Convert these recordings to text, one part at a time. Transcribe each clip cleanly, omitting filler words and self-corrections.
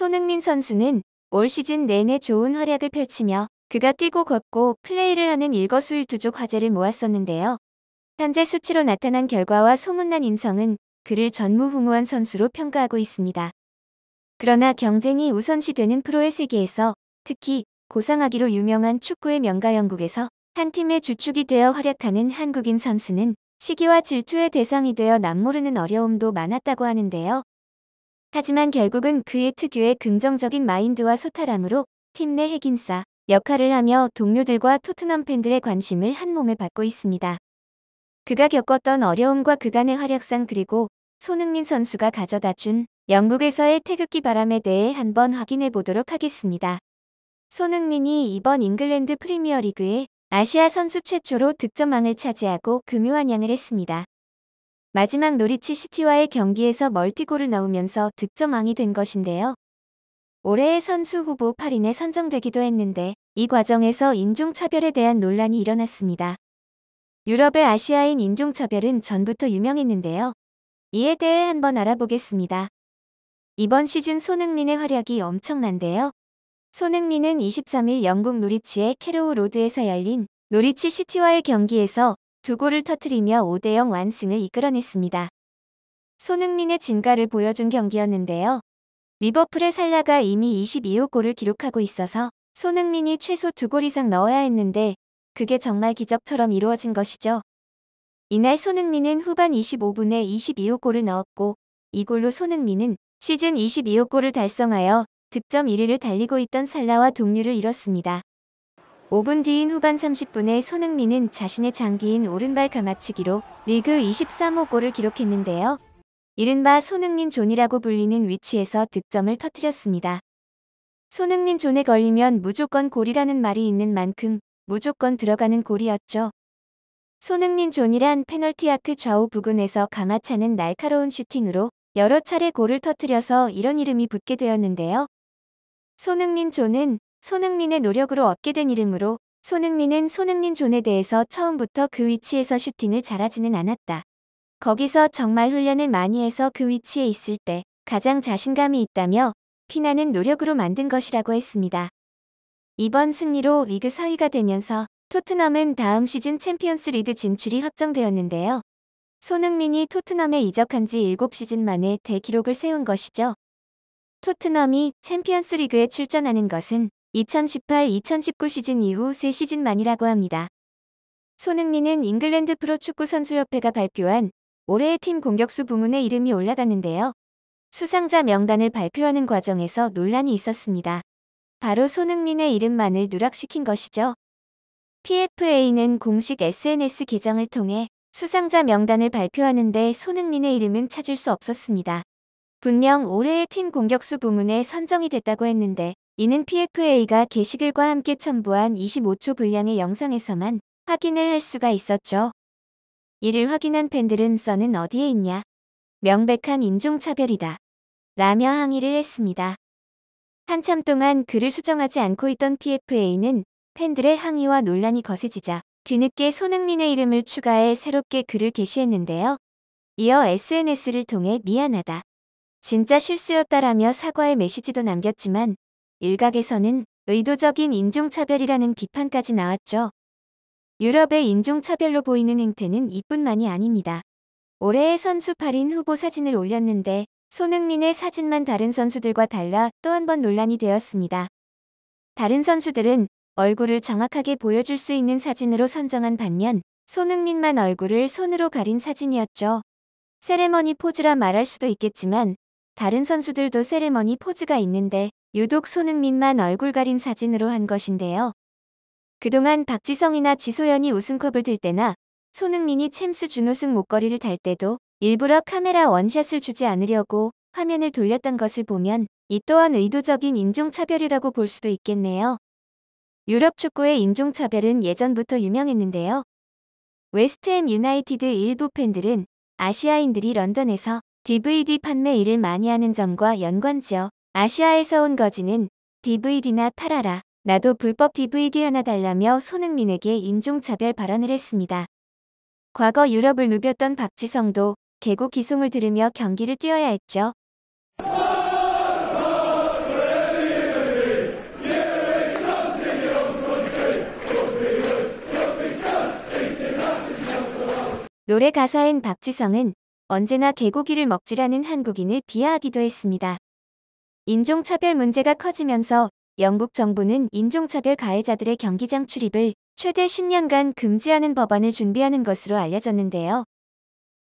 손흥민 선수는 올 시즌 내내 좋은 활약을 펼치며 그가 뛰고 걷고 플레이를 하는 일거수일투족 화제를 모았었는데요. 현재 수치로 나타난 결과와 소문난 인성은 그를 전무후무한 선수로 평가하고 있습니다. 그러나 경쟁이 우선시되는 프로의 세계에서 특히 고상하기로 유명한 축구의 명가 영국에서 한 팀의 주축이 되어 활약하는 한국인 선수는 시기와 질투의 대상이 되어 남모르는 어려움도 많았다고 하는데요. 하지만 결국은 그의 특유의 긍정적인 마인드와 소탈함으로 팀 내 핵인싸 역할을 하며 동료들과 토트넘 팬들의 관심을 한몸에 받고 있습니다. 그가 겪었던 어려움과 그간의 활약상 그리고 손흥민 선수가 가져다준 영국에서의 태극기 바람에 대해 한번 확인해 보도록 하겠습니다. 손흥민이 이번 잉글랜드 프리미어리그에 아시아 선수 최초로 득점왕을 차지하고 금요환영을 했습니다. 마지막 노리치 시티와의 경기에서 멀티골을 넣으면서 득점왕이 된 것인데요. 올해의 선수 후보 8인에 선정되기도 했는데 이 과정에서 인종차별에 대한 논란이 일어났습니다. 유럽의 아시아인 인종차별은 전부터 유명했는데요. 이에 대해 한번 알아보겠습니다. 이번 시즌 손흥민의 활약이 엄청난데요. 손흥민은 23일 영국 노리치의 캐로우 로드에서 열린 노리치 시티와의 경기에서 2골을 터뜨리며 5대0 완승을 이끌어냈습니다. 손흥민의 진가를 보여준 경기였는데요. 리버풀의 살라가 이미 22호 골을 기록하고 있어서 손흥민이 최소 2골 이상 넣어야 했는데 그게 정말 기적처럼 이루어진 것이죠. 이날 손흥민은 후반 25분에 22호 골을 넣었고 이 골로 손흥민은 시즌 22호 골을 달성하여 득점 1위를 달리고 있던 살라와 동률을 이뤘습니다. 5분 뒤인 후반 30분에 손흥민은 자신의 장기인 오른발 감아치기로 리그 23호 골을 기록했는데요. 이른바 손흥민 존이라고 불리는 위치에서 득점을 터뜨렸습니다. 손흥민 존에 걸리면 무조건 골이라는 말이 있는 만큼 무조건 들어가는 골이었죠. 손흥민 존이란 페널티 아크 좌우 부근에서 감아차는 날카로운 슈팅으로 여러 차례 골을 터뜨려서 이런 이름이 붙게 되었는데요. 손흥민 존은 손흥민의 노력으로 얻게 된 이름으로 손흥민은 손흥민 존에 대해서 처음부터 그 위치에서 슈팅을 잘하지는 않았다. 거기서 정말 훈련을 많이 해서 그 위치에 있을 때 가장 자신감이 있다며 피나는 노력으로 만든 것이라고 했습니다. 이번 승리로 리그 4위가 되면서 토트넘은 다음 시즌 챔피언스 리그 진출이 확정되었는데요. 손흥민이 토트넘에 이적한 지 7시즌 만에 대기록을 세운 것이죠. 토트넘이 챔피언스 리그에 출전하는 것은 2018-2019 시즌 이후 3시즌 만이라고 합니다. 손흥민은 잉글랜드 프로축구선수협회가 발표한 올해의 팀 공격수 부문에 이름이 올라갔는데요. 수상자 명단을 발표하는 과정에서 논란이 있었습니다. 바로 손흥민의 이름만을 누락시킨 것이죠. PFA는 공식 SNS 계정을 통해 수상자 명단을 발표하는데 손흥민의 이름은 찾을 수 없었습니다. 분명 올해의 팀 공격수 부문에 선정이 됐다고 했는데 이는 PFA가 게시글과 함께 첨부한 25초 분량의 영상에서만 확인을 할 수가 있었죠. 이를 확인한 팬들은 썬은 어디에 있냐? 명백한 인종차별이다. 라며 항의를 했습니다. 한참 동안 글을 수정하지 않고 있던 PFA는 팬들의 항의와 논란이 거세지자 뒤늦게 손흥민의 이름을 추가해 새롭게 글을 게시했는데요. 이어 SNS를 통해 미안하다. 진짜 실수였다라며 사과의 메시지도 남겼지만 일각에서는 의도적인 인종차별이라는 비판까지 나왔죠. 유럽의 인종차별로 보이는 행태는 이뿐만이 아닙니다. 올해의 선수 8인 후보 사진을 올렸는데 손흥민의 사진만 다른 선수들과 달라 또 한 번 논란이 되었습니다. 다른 선수들은 얼굴을 정확하게 보여줄 수 있는 사진으로 선정한 반면 손흥민만 얼굴을 손으로 가린 사진이었죠. 세레머니 포즈라 말할 수도 있겠지만 다른 선수들도 세레머니 포즈가 있는데 유독 손흥민만 얼굴 가린 사진으로 한 것인데요. 그동안 박지성이나 지소연이 우승컵을 들 때나 손흥민이 챔스 준우승 목걸이를 달 때도 일부러 카메라 원샷을 주지 않으려고 화면을 돌렸던 것을 보면 이 또한 의도적인 인종차별이라고 볼 수도 있겠네요. 유럽 축구의 인종차별은 예전부터 유명했는데요. 웨스트햄 유나이티드 일부 팬들은 아시아인들이 런던에서 DVD 판매 일을 많이 하는 점과 연관지어 아시아에서 온 거지는 DVD나 팔아라. 나도 불법 DVD 하나 달라며 손흥민에게 인종차별 발언을 했습니다. 과거 유럽을 누볐던 박지성도 개고 기송을 들으며 경기를 뛰어야 했죠. 노래 가사엔 박지성은 언제나 개고기를 먹지라는 한국인을 비하하기도 했습니다. 인종차별 문제가 커지면서 영국 정부는 인종차별 가해자들의 경기장 출입을 최대 10년간 금지하는 법안을 준비하는 것으로 알려졌는데요.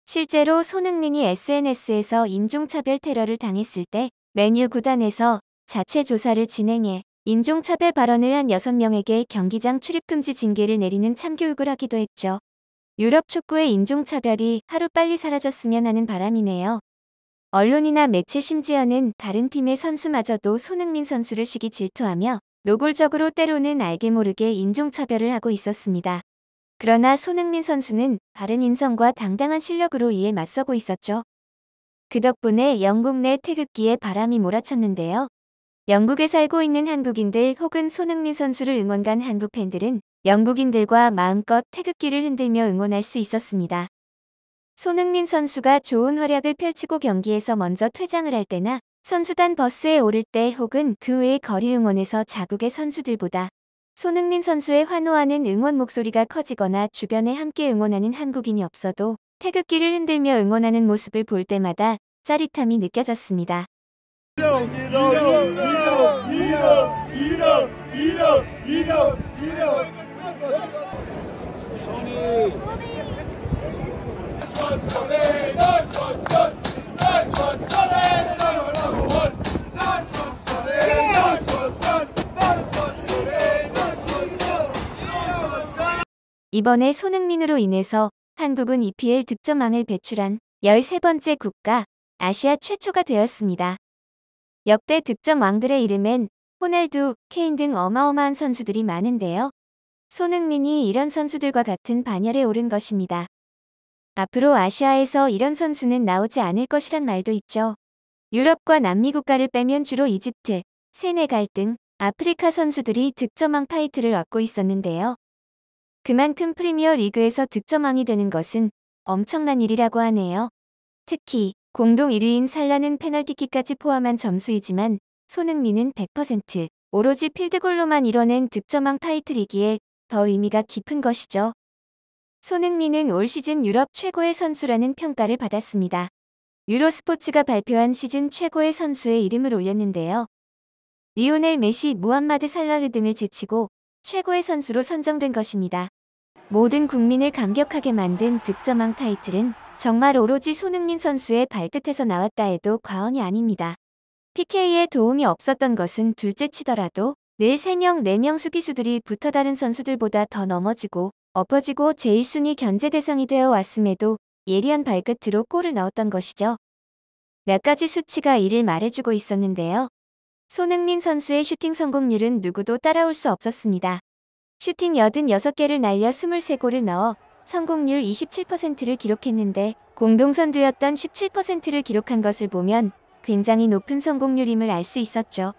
실제로 손흥민이 SNS에서 인종차별 테러를 당했을 때 맨유 구단에서 자체 조사를 진행해 인종차별 발언을 한 6명에게 경기장 출입금지 징계를 내리는 참교육을 하기도 했죠. 유럽 축구의 인종차별이 하루빨리 사라졌으면 하는 바람이네요. 언론이나 매체 심지어는 다른 팀의 선수마저도 손흥민 선수를 시기 질투하며 노골적으로 때로는 알게 모르게 인종차별을 하고 있었습니다. 그러나 손흥민 선수는 바른 인성과 당당한 실력으로 이에 맞서고 있었죠. 그 덕분에 영국 내 태극기에 바람이 몰아쳤는데요. 영국에 살고 있는 한국인들 혹은 손흥민 선수를 응원 간 한국 팬들은 영국인들과 마음껏 태극기를 흔들며 응원할 수 있었습니다. 손흥민 선수가 좋은 활약을 펼치고 경기에서 먼저 퇴장을 할 때나 선수단 버스에 오를 때 혹은 그 외의 거리 응원에서 자국의 선수들보다 손흥민 선수의 환호하는 응원 목소리가 커지거나 주변에 함께 응원하는 한국인이 없어도 태극기를 흔들며 응원하는 모습을 볼 때마다 짜릿함이 느껴졌습니다. 이번에 손흥민으로 인해서 한국은 EPL 득점왕을 배출한 13번째 국가, 아시아 최초가 되었습니다. 역대 득점왕들의 이름엔 호날두, 케인 등 어마어마한 선수들이 많은데요. 손흥민이 이런 선수들과 같은 반열에 오른 것입니다. 앞으로 아시아에서 이런 선수는 나오지 않을 것이란 말도 있죠. 유럽과 남미 국가를 빼면 주로 이집트, 세네갈 등 아프리카 선수들이 득점왕 타이틀을 얻고 있었는데요. 그만큼 프리미어 리그에서 득점왕이 되는 것은 엄청난 일이라고 하네요. 특히 공동 1위인 살라는 페널티킥까지 포함한 점수이지만 손흥민은 100% 오로지 필드골로만 이뤄낸 득점왕 타이틀이기에 더 의미가 깊은 것이죠. 손흥민은 올 시즌 유럽 최고의 선수라는 평가를 받았습니다. 유로스포츠가 발표한 시즌 최고의 선수의 이름을 올렸는데요. 리오넬 메시, 무함마드 살라흐 등을 제치고 최고의 선수로 선정된 것입니다. 모든 국민을 감격하게 만든 득점왕 타이틀은 정말 오로지 손흥민 선수의 발끝에서 나왔다 해도 과언이 아닙니다. PK에 도움이 없었던 것은 둘째치더라도 늘 3명, 4명 수비수들이 붙어 다른 선수들보다 더 넘어지고 엎어지고 제1순위 견제 대상이 되어 왔음에도 예리한 발끝으로 골을 넣었던 것이죠. 몇 가지 수치가 이를 말해주고 있었는데요. 손흥민 선수의 슈팅 성공률은 누구도 따라올 수 없었습니다. 슈팅 86개를 날려 23골을 넣어 성공률 27%를 기록했는데 공동선두였던 17%를 기록한 것을 보면 굉장히 높은 성공률임을 알 수 있었죠.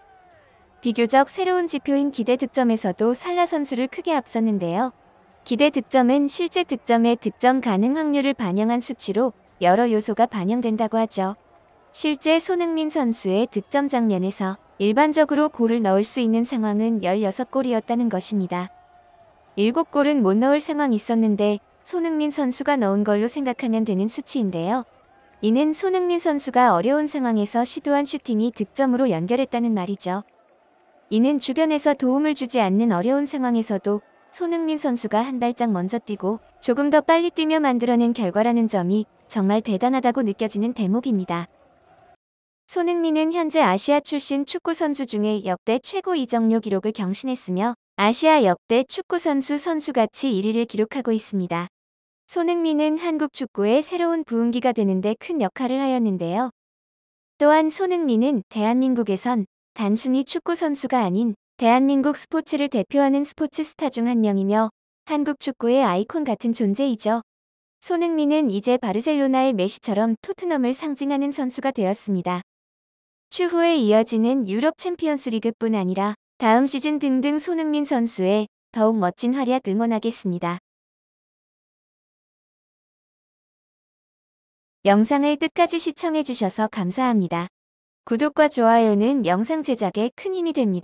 비교적 새로운 지표인 기대 득점에서도 살라 선수를 크게 앞섰는데요. 기대 득점은 실제 득점의 득점 가능 확률을 반영한 수치로 여러 요소가 반영된다고 하죠. 실제 손흥민 선수의 득점 장면에서 일반적으로 골을 넣을 수 있는 상황은 16골이었다는 것입니다. 7골은 못 넣을 상황이 있었는데 손흥민 선수가 넣은 걸로 생각하면 되는 수치인데요. 이는 손흥민 선수가 어려운 상황에서 시도한 슈팅이 득점으로 연결했다는 말이죠. 이는 주변에서 도움을 주지 않는 어려운 상황에서도 손흥민 선수가 한 발짝 먼저 뛰고 조금 더 빨리 뛰며 만들어낸 결과라는 점이 정말 대단하다고 느껴지는 대목입니다. 손흥민은 현재 아시아 출신 축구 선수 중에 역대 최고 이적료 기록을 경신했으며 아시아 역대 축구 선수 가치 1위를 기록하고 있습니다. 손흥민은 한국 축구의 새로운 부흥기가 되는데 큰 역할을 하였는데요. 또한 손흥민은 대한민국에선 단순히 축구 선수가 아닌 대한민국 스포츠를 대표하는 스포츠 스타 중 한 명이며 한국 축구의 아이콘 같은 존재이죠. 손흥민은 이제 바르셀로나의 메시처럼 토트넘을 상징하는 선수가 되었습니다. 추후에 이어지는 유럽 챔피언스 리그뿐 아니라 다음 시즌 등등 손흥민 선수의 더욱 멋진 활약 응원하겠습니다. 영상을 끝까지 시청해주셔서 감사합니다. 구독과 좋아요는 영상 제작에 큰 힘이 됩니다.